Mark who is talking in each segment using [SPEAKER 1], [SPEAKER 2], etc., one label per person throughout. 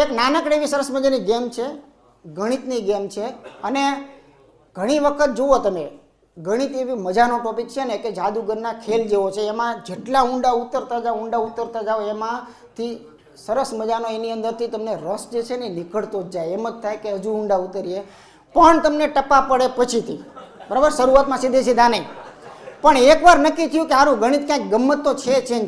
[SPEAKER 1] એક નાનકડી એવી સરસ મજાની ગેમ છે, ગણિતની ગેમ છે. અને ઘણી વખત જુઓ તમે, ગણિત એવી મજાનો ટોપિક છે ને કે જાદુગરના ખેલ જેવો છે. એમાં જેટલા ઊંડા ઉતરતા જાઓ એમાંથી સરસ મજાનો એની અંદરથી તમને રસ જે છે ને નીકળતો જ જાય. એમ જ થાય કે હજુ ઊંડા ઉતરીએ, પણ તમને ટપ્પા પડે પછીથી, બરાબર? શરૂઆતમાં સીધા નહીં, પણ એકવાર નક્કી થયું કે સારું ગણિત કાંઈક ગમત તો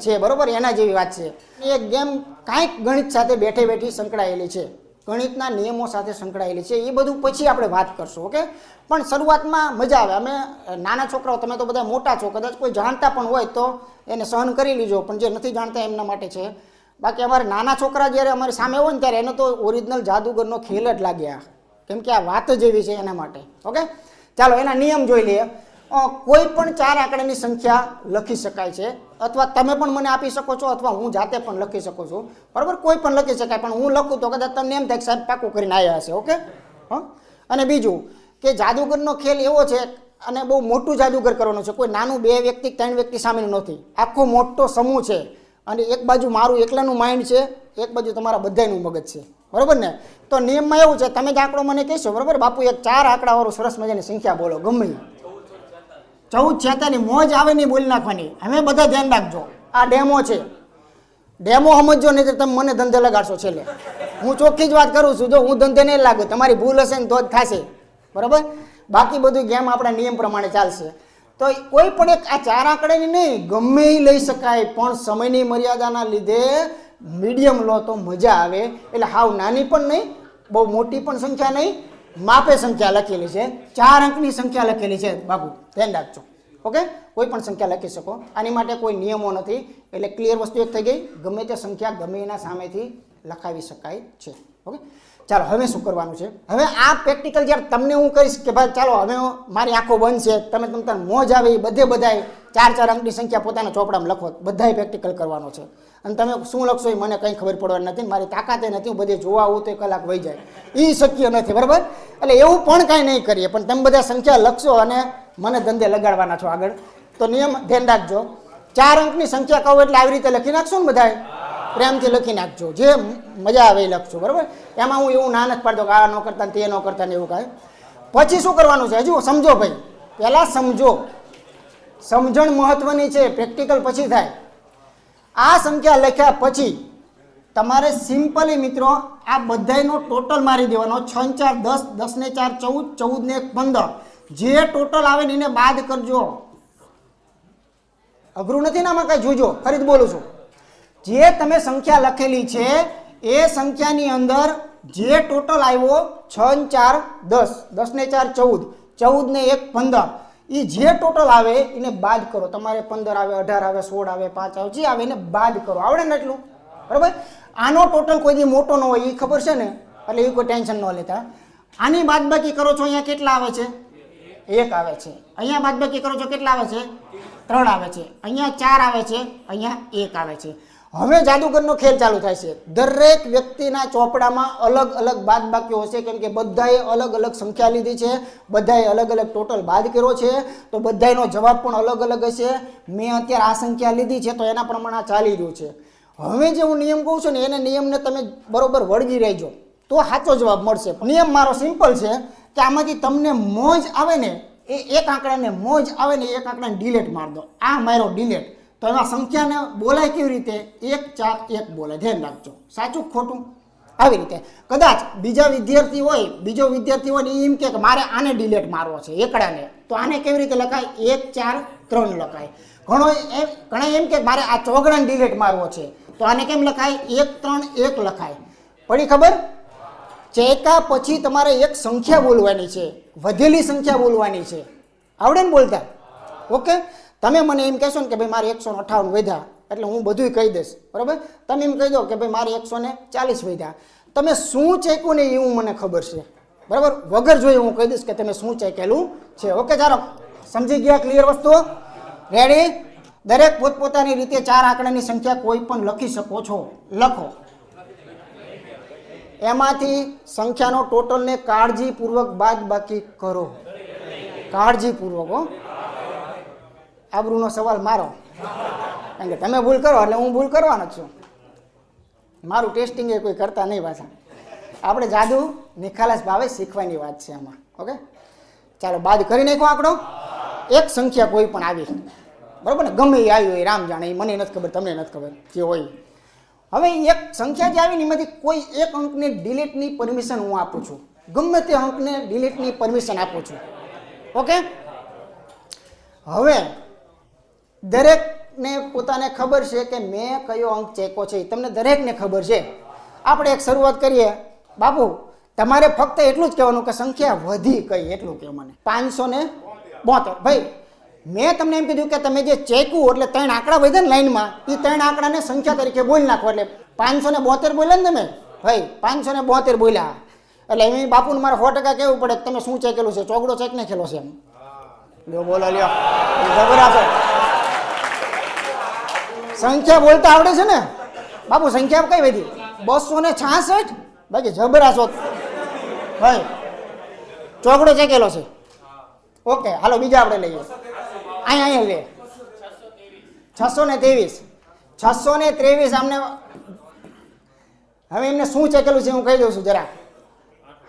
[SPEAKER 1] છે, બરાબર? એના જેવી વાત છે. એ ગેમ કાંઈક ગણિત સાથે બેઠી સંકળાયેલી છે, ગણિતના નિયમો સાથે સંકળાયેલી છે. એ બધું પછી આપણે વાત કરશું, ઓકે? પણ શરૂઆતમાં મજા આવે. અમે નાના છોકરાઓ, તમે તો બધા મોટા છો, કદાચ કોઈ જાણતા પણ હોય તો એને સહન કરી લીજો, પણ જે નથી જાણતા એમના માટે છે. બાકી અમારે નાના છોકરા જ્યારે અમારી સામે હોય ને ત્યારે એને તો ઓરિજિનલ જાદુગરનો ખેલ જ લાગ્યા, કેમ કે આ વાત જ એવી છે એના માટે, ઓકે? ચાલો એના નિયમ જોઈ લઈએ. કોઈ પણ 4 આંકડાની સંખ્યા લખી શકાય છે, અથવા તમે પણ મને આપી શકો છો, અથવા હું જાતે પણ લખી શકું છું, બરાબર? કોઈ પણ લખી શકાય, પણ હું લખું તો કદાચ તમને એમ થાય કે સાહેબ પાકું કરીને આવ્યા હશે, ઓકે? અને બીજું કે જાદુગરનો ખેલ એવો છે, અને બહુ મોટું જાદુગર કરવાનું છે. કોઈ નાનું 2 વ્યક્તિ 3 વ્યક્તિ સામેનું નથી, આખો મોટો સમૂહ છે. અને એક બાજુ મારું એકલાનું માઇન્ડ છે, એક બાજુ તમારા બધાનું મગજ છે, બરાબર ને? તો નિયમમાં એવું છે, તમે જ આંકડો મને કહેશો, બરાબર? બાપુ એક 4 આંકડાવાળું સરસ મજાની સંખ્યા બોલો, ગમે 14 મોજ આવે નહીં બોલી નાખવાની. હવે બધા ધ્યાન રાખજો, આ ડેમો છે, ડેમો સમજો, નહીં તો તમે મને ધંધે લગાડશો છેલ્લે. હું ચોખ્ખી જ વાત કરું છું, જો હું ધંધે નહીં લાગુ, તમારી ભૂલ હશે ને તો જ થશે, બરાબર? બાકી બધું ગેમ આપણા નિયમ પ્રમાણે ચાલશે. તો કોઈ પણ એક આ 4 આંકડાની નહીં, ગમે એ લઈ શકાય, પણ સમયની મર્યાદાના લીધે મીડિયમ લો તો મજા આવે. એટલે હાવ નાની પણ નહીં, બહુ મોટી પણ સંખ્યા નહીં, માપે સંખ્યા લખેલી છે, 4 અંકની સંખ્યા લખેલી છે. બાબુ ધ્યાન રાખજો, ઓકે? કોઈ પણ સંખ્યા લખી શકો, આની માટે કોઈ નિયમો નથી. એટલે ક્લિયર વસ્તુ એક થઈ ગઈ, ગમે તે સંખ્યા ગમે એના સામેથી લખાવી શકાય છે, ઓકે? ચાલો હવે શું કરવાનું છે? હવે આ પ્રેક્ટિકલ જ્યારે તમને હું કહીશ કે ભાઈ ચાલો હવે મારી આંખો બંધ છે, તમે તમને મોજ આવે એ બધાય 4 અંકની સંખ્યા પોતાના ચોપડામાં લખો, બધાય પ્રેક્ટિકલ કરવાનો છે. અને તમે શું લખશો એ મને કંઈ ખબર પડવાની નથી, મારી તાકાતે નથી, હું બધે જોવા આવું તો કલાક વહી જાય, એ શક્ય નથી, બરાબર? એટલે એવું પણ કાંઈ નહીં કરીએ, પણ તમે બધા સંખ્યા લખશો અને મને ધંધે લગાડવાના છો આગળ. તો નિયમ ધ્યાન રાખજો, 4 અંકની સંખ્યા કહું એટલે આવી રીતે લખી નાખશો ને બધાય, પ્રેમથી લખી નાખજો, જે મજા આવે એ લખજો, બરાબર? એમાં હું એવું ના નથી પાડતો કે આ ન કરતા તે ન કરતા ને એવું કાંઈ. પછી શું કરવાનું છે? હજુ સમજો ભાઈ, પહેલાં સમજો, સમજણ મહત્વની છે, પ્રેક્ટિકલ પછી થાય. આ સંખ્યા લખ્યા પછી તમારે સિમ્પલી મિત્રો આ બધાયનો ટોટલ મારી દેવાનો. 6 4 10, 10 ને 4 14, 14 ને 1 15, જે ટોટલ આવે ને એને બાદ કરજો. અઘરું નથી ને આમાં, કાંઈ જોજો, ફરી બોલું છું. જે તમે સંખ્યા લખેલી છે એ સંખ્યાની અંદર જે ટોટલ આવ્યો 6 4 10, 10 ને 4 14, 14 ને 1 15, એ જે ટોટલ આવે એને બાદ કરો. તમારે 15 આવે, 18 આવે, 16 આવે, 5 આવે, જે આવે એને બાદ કરો. આવડે ને એટલું, બરાબર? આનો ટોટલ કોઈ દી મોટો ન હોય એ ખબર છે ને, એટલે એ કોઈ ટેન્શન ન લેતા. આની બાદબાકી કરો છો, અહીંયા કેટલા આવે છે? 1 આવે છે. અહીંયા બાદબાકી કરો છો, કેટલા આવે છે? 3 આવે છે. અહીંયા 4 આવે છે, અહીંયા 1 આવે છે. હવે જાદુગરનો ખેલ ચાલુ થાય છે. દરેક વ્યક્તિના ચોપડામાં અલગ અલગ બાદબાકીઓ હશે, કેમ કે બધાએ અલગ અલગ સંખ્યા લીધી છે, બધાએ અલગ અલગ ટોટલ બાદ કર્યો છે, તો બધાનો જવાબ પણ અલગ અલગ હશે. મેં અત્યારે આ સંખ્યા લીધી છે તો એના પ્રમાણે ચાલી રહ્યું છે. હવે જે હું નિયમ કહું છું ને એને નિયમને તમે બરોબર વળગી રહેજો તો સાચો જવાબ મળશે. નિયમ મારો સિમ્પલ છે કે આમાંથી તમને મોજ આવે ને એ એક આંકડાને મોજ આવે ને એક આંકડાને ડિલેટ માર દો. આ મારો ડિલેટ. તો એમાં સંખ્યાને બોલાય કેવી રીતે? 1 4 1 બોલાય. ધ્યાન રાખજો, સાચું ખોટું આવી રીતે. કદાચ બીજો વિદ્યાર્થી હોય ને એમ કે મારે આને ડિલેટ મારવો છે એકડાને, તો આને કેવી રીતે લખાય? 1 4 3 લખાય. ઘણા એમ કે મારે આ ચોગડાને ડિલેટ મારવો છે, તો આને કેમ લખાય? 1 3 1 લખાય. પડી ખબર? ચેકા પછી તમારે એક સંખ્યા બોલવાની છે, વધેલી સંખ્યા બોલવાની છે. આવડે ને બોલતા? ઓકે. તમે મને એમ કહેશો ને કે ભાઈ મારે 158 વધ્યા, એટલે હું બધું કહી દઈશ, બરાબર? તમે એમ કહી દો કે ભાઈ મારે 140 વધ્યા. તમે શું ચેક્યું ને એવું મને ખબર છે, બરાબર? વગર જોઈએ હું કહી દઈશ કે તમે શું ચેકેલું છે. ઓકે, ચાલો સમજી ગયા? ક્લિયર વસ્તુ? રેડી? દરેક પોતપોતાની રીતે 4 આંકડાની સંખ્યા કોઈ પણ લખી શકો છો, લખો. એમાંથી સંખ્યાનો ટોટલને કાળજીપૂર્વક બાદબાકી કરો, કાળજીપૂર્વક. હો, આબરૂનો સવાલ મારો, કારણ કે તમે ભૂલ કરો એટલે હું ભૂલ કરવાનો જ છું. મારું ટેસ્ટિંગ એ કોઈ કરતા નહીં પાછા. આપણે જાદુ નિખાલસ ભાવે શીખવાની વાત છે આમાં. ઓકે, ચાલો બાદ કરી નાખો આંકડો. એક સંખ્યા કોઈ પણ આવી, બરાબર ને, ગમે એ આવી હોય, રામ જાણે, એ મને નથી ખબર, તમને નથી ખબર, જે હોય. હવે એક સંખ્યા જે આવી ને એમાંથી કોઈ એક અંકને ડિલીટની પરમિશન હું આપું છું, ગમે તે અંકને ડિલીટની પરમિશન આપું છું. ઓકે, હવે દરેકને પોતાને ખબર છે કે મેં કયો અંક ચેકો છે, તમને દરેકને ખબર છે. આપણે એક શરૂઆત કરીએ. બાપુ તમારે ફક્ત એટલું જ કહેવાનું કે સંખ્યા વધી કઈ, એટલું કહો મને. 572. ભાઈ મેં તમને એમ કીધું કે તમે જે ચેકવું એટલે 3 આંકડા વધે ને લાઈનમાં, એ 3 આંકડાને સંખ્યા તરીકે બોલી નાખો. એટલે 572 બોલ્યા ને તમે, ભાઈ 572 બોલ્યા એટલે એમ બાપુને મારે 100% કહેવું પડે કે તમે શું ચેકેલું છે, ચોગડો ચેક ને ખેલો છે એમ. લ્યો બોલો, લ્યો જબર આપો. સંખ્યા બોલતા આવડે છે ને બાપુ? સંખ્યા કઈ વધી? 266. બાકી જબરા છો ભાઈ, ચોગડો ચેકેલો છે. ઓકે, હાલો બીજા આપણે લઈએ. અહીંયા લે 623. 623 આમને હવે એમને શું ચેકેલું છે હું કહી દઉં છું જરા.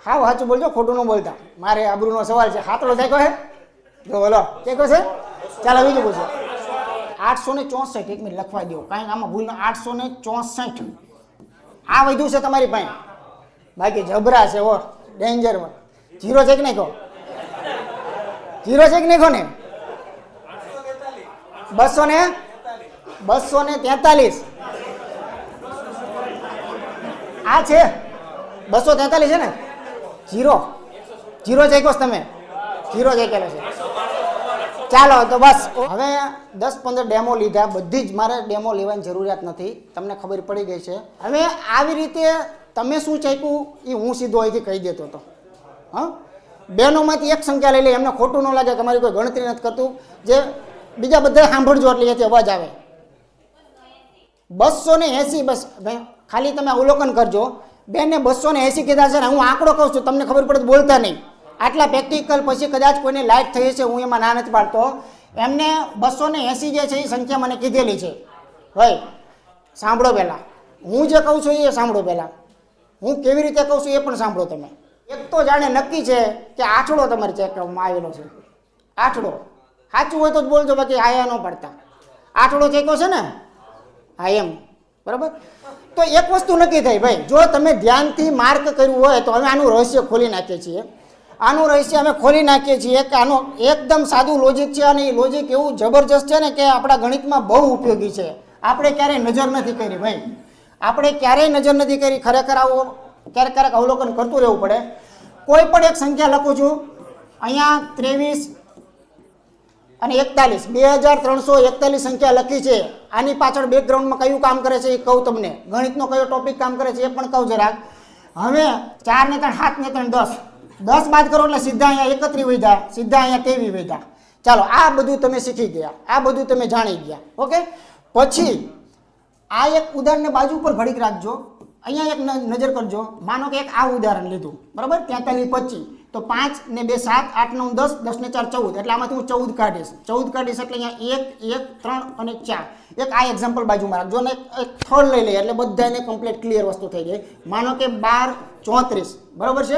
[SPEAKER 1] હા સાચું બોલજો, ખોટું ન બોલતા, મારે આબરૂનો સવાલ છે. હાથડો ચેકો છે? જો બોલો ચેકો છે. ચાલો બીજું પૂછો. 864. 1 મિનિટ લખવા દો, કાંઈ આમાં ભૂલ. 864 આ વધ્યું છે તમારી પાસે. બાકી જબરા છે, ઓ ડેન્જરમાં. 0 ચેક નાખો, 0 ચેક નાખો ને. 243. આ છે 243 છે ને? 0 ચેકો તમે, 0 ચેકેલો છે. ચાલો તો બસ. હવે 10-15 ડેમો લીધા, બધી જ મારે ડેમો લેવાની જરૂરિયાત નથી, તમને ખબર પડી ગઈ છે. હવે આવી રીતે તમે શું ચાખ્યું એ હું સીધો અહીંથી કહી દેતો હતો. હા, બેનોમાંથી એક સંખ્યા લઈ લે, એમને ખોટું ન લાગે કે મારી કોઈ ગણતરી નથી કરતું, જે બીજા બધા સાંભળજો એટલે એથી અવાજ આવે. 280. બસ ખાલી તમે અવલોકન કરજો. બેને 280 કીધા છે ને, હું આંકડો કહું છું, તમને ખબર પડે તો બોલતા નહીં. આટલા પ્રેક્ટિકલ પછી કદાચ કોઈને લાઈટ થઈ છે, હું એમાં ના નથી પાડતો. એમને 280 જે છે એ સંખ્યા મને કીધેલી છે. ભાઈ સાંભળો પહેલાં, હું જે કહું છું એ સાંભળો પહેલાં, હું કેવી રીતે કહું છું એ પણ સાંભળો તમે. એક તો જાણે નક્કી છે કે આઠડો તમારે ચેક કરવામાં આવેલો છે. આઠડો સાચું હોય તો જ બોલજો, બાકી આયા ન પડતા. આઠડો ચેકો છે ને? હા એમ, બરાબર. તો એક વસ્તુ નક્કી થઈ ભાઈ, જો તમે ધ્યાનથી માર્ક કર્યું હોય તો અમે આનું રહસ્ય ખોલી નાખીએ છીએ. આનું રહસ્ય અમે ખોલી નાખીએ છીએ કે આનો એકદમ સાદું લોજિક છે, અને એ લોજિક એવું જબરજસ્ત છે ને કે આપણા ગણિતમાં બહુ ઉપયોગી છે. આપણે ક્યારેય નજર નથી કરી ભાઈ, આપણે ક્યારેય નજર નથી કરી. ખરેખર આવો ક્યારેક અવલોકન કરતું રહેવું પડે. કોઈ પણ એક સંખ્યા લખું છું અહીંયા 23 અને 41, 2341 સંખ્યા લખી છે. આની પાછળ બેકગ્રાઉન્ડમાં કયું કામ કરે છે એ કહું તમને, ગણિતનો કયો ટોપિક કામ કરે છે એ પણ કહું જરાક. હવે 4 ને 3 7 ને 3 10, 10 બાદ કરો એટલે સીધા અહીંયા 31 વધ્યા, સીધા અહીંયા 23 વધ્યા. ચાલો આ બધું તમે શીખી ગયા, આ બધું તમે જાણી ગયા. ઓકે, પછી આ એક ઉદાહરણને બાજુ ઉપર ઘડીક રાખજો. અહીંયા એક નજર કરજો. માનો કે એક આ ઉદાહરણ લીધું, બરાબર, 43 25, તો 5 ને 2 7, 8 9 10, 10 ને 4 14, એટલે આમાંથી હું 14 કાઢીશ. 14 કાઢીશ એટલે અહીંયા 1 1 3 અને 4. એક આ એક્ઝામ્પલ બાજુમાં રાખજો ને એક થર્ડ લઈ લઈએ એટલે બધાને કમ્પ્લીટ ક્લિયર વસ્તુ થઈ જાય. માનો કે 12 34, બરાબર છે.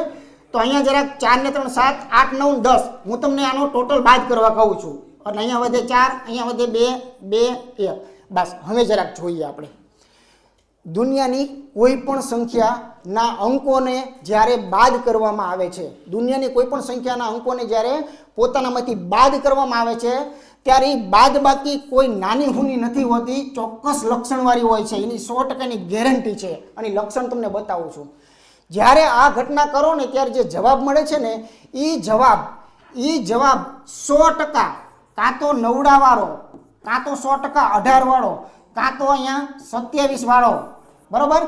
[SPEAKER 1] તો અહીંયા જરાક 4 ને 3 7 8 9 10, હું તમને આનો ટોટલ બાદ કરવા કહું છું. અને અહીંયા વધે 4, અહીંયા વધે 2 2 1. બસ હવે જરાક જોઈએ આપણે દુનિયાની કોઈ પણ સંખ્યાના અંકોને જ્યારે બાદ કરવામાં આવે છે, દુનિયાની કોઈ પણ સંખ્યાના અંકોને જ્યારે પોતાનામાંથી બાદ કરવામાં આવે છે ત્યારે બાદ બાકી કોઈ નાની હુની નથી હોતી, ચોક્કસ લક્ષણવાળી હોય છે. એની 100%ની ગેરંટી છે અને લક્ષણ તમને બતાવું છું. જ્યારે આ ઘટના કરો ને ત્યારે જે જવાબ મળે છે ને એ જવાબ 100% કાં તો 9 વાળો, કાં તો 100% 18 વાળો, કાં તો અહીંયા 27 વાળો, બરોબર,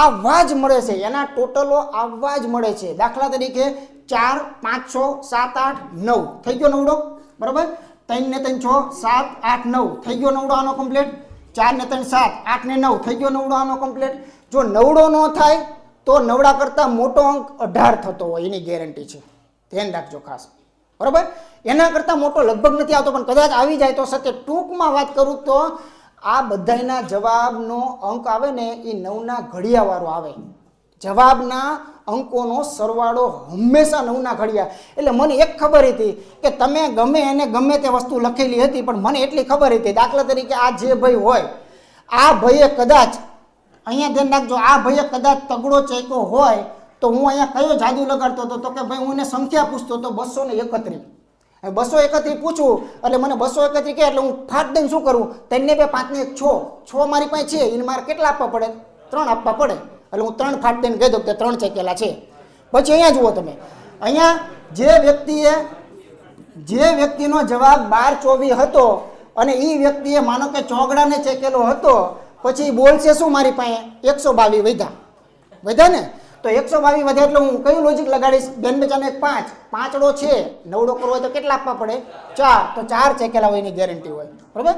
[SPEAKER 1] આવવા જ મળે છે. એના ટોટલો આવવા જ મળે છે. દાખલા તરીકે 4 5 6 7 8 9 થઈ ગયો નવડો, બરોબર. 3 ને 3 6 7 8 9 થઈ ગયો નવડો આનો કમ્પ્લીટ. 4 ને 3 7 8 ને 9 થઈ ગયો નવડો આનો કમ્પ્લીટ. જો નવડો ન થાય તો નવડા કરતાં મોટો અંક 18 થતો હોય એની ગેરંટી છે, ધ્યાન રાખજો ખાસ, બરોબર. એના કરતાં મોટો લગભગ નથી આવતો, પણ કદાચ આવી જાય તો સત્ય. ટૂંકમાં વાત કરું તો આ બધાના જવાબનો અંક આવે ને એ 9ના ઘડિયાવાળો આવે. જવાબના અંકોનો સરવાળો હંમેશા 9ના ઘડિયા. એટલે મને એક ખબર હતી કે તમે ગમે એને ગમે તે વસ્તુ લખેલી હતી, પણ મને એટલી ખબર હતી, દાખલા તરીકે આ જે ભાઈ હોય, આ ભાઈએ કદાચ અહીંયા ધ્યાન રાખજો, આ ભાઈએ કદાચ તગડો ચેક્યો હોય તો હું અહીંયા કયો જાદુ લગાડતો હતો, તો કે ભાઈ હું એને સંખ્યા પૂછતો હતો 231. 231 પૂછું એટલે મને 231 કહે એટલે હું ફાટ દઈને શું કરું, 3 ને 2 5 ને 1 6 મારી પાસે છે, એને મારે કેટલા આપવા પડે, 3 આપવા પડે. એટલે હું 3 ફાટ દઈને કહી દઉં કે 3 ચેકેલા છે. પછી અહીંયા જુઓ તમે, અહીંયા જે વ્યક્તિનો જવાબ 1224 હતો અને એ વ્યક્તિએ માનો કે ચોગડાને ચેકેલો હતો, પછી બોલશે શું મારી પાસે 122 વધ્યા ને. તો 122 વધે એટલે હું કયું લોજિક લગાડીશ, 2 ને 4 ને 5, પાંચડો છે, નવડો કરવો હોય તો કેટલા આપવા પડે 4, તો 4 ચેકેલા હોય એની ગેરંટી હોય. બરાબર.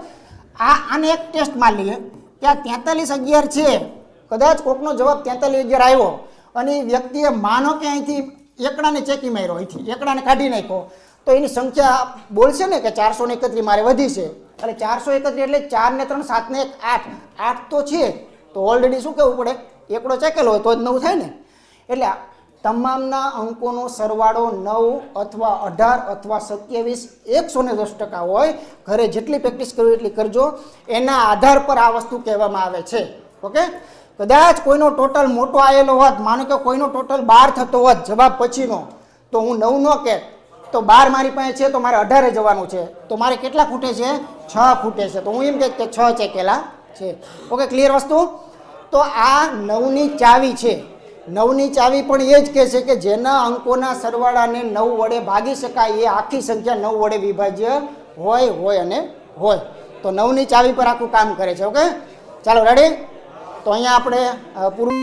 [SPEAKER 1] આને એક ટેસ્ટ માર લઈએ કે આ 4311 છે, કદાચ કોકનો જવાબ 4311 આવ્યો અને એ વ્યક્તિએ માનો કે અહીંથી એકડાને ચેકી માર્યો, અહીંથી એકડાને કાઢી નાખ્યો, તો એની સંખ્યા બોલશે ને કે 431 મારે વધી છે. એટલે 431 એટલે 4 ને 3 7 ને 1 8, 8 તો છે, તો ઓલરેડી શું કહેવું પડે, એકડો ચેકેલો હોય તો જ 9 થાય ને. એટલે તમામના અંકોનો સરવાળો 9 અથવા 18 અથવા 27 110% હોય. ઘરે જેટલી પ્રેક્ટિસ કરવી એટલી કરજો, એના આધાર પર આ વસ્તુ કહેવામાં આવે છે. ઓકે. કદાચ કોઈનો ટોટલ મોટો આવેલો હોત, માનો કે કોઈનો ટોટલ 12 થતો હોત જવાબ પછીનો, તો હું 9 નો કે તો 12 મારી પાસે છે તો મારે 18 જવાનું છે, તો મારે કેટલા ખૂટે છે 6 ખૂટે છે, તો હું એમ કહે કે 6 ચેકેલા છે. ઓકે, ક્લિયર વસ્તુ. તો આ 9ની ચાવી છે. 9ની ચાવી પણ એ જ કહે છે કે જેના અંકોના સરવાળાને 9 વડે ભાગી શકાય એ આખી સંખ્યા 9 વડે વિભાજ્ય હોય અને હોય. તો 9ની ચાવી પર આખું કામ કરે છે. ઓકે, ચાલો રેડી. તો અહીંયા આપણે પૂરું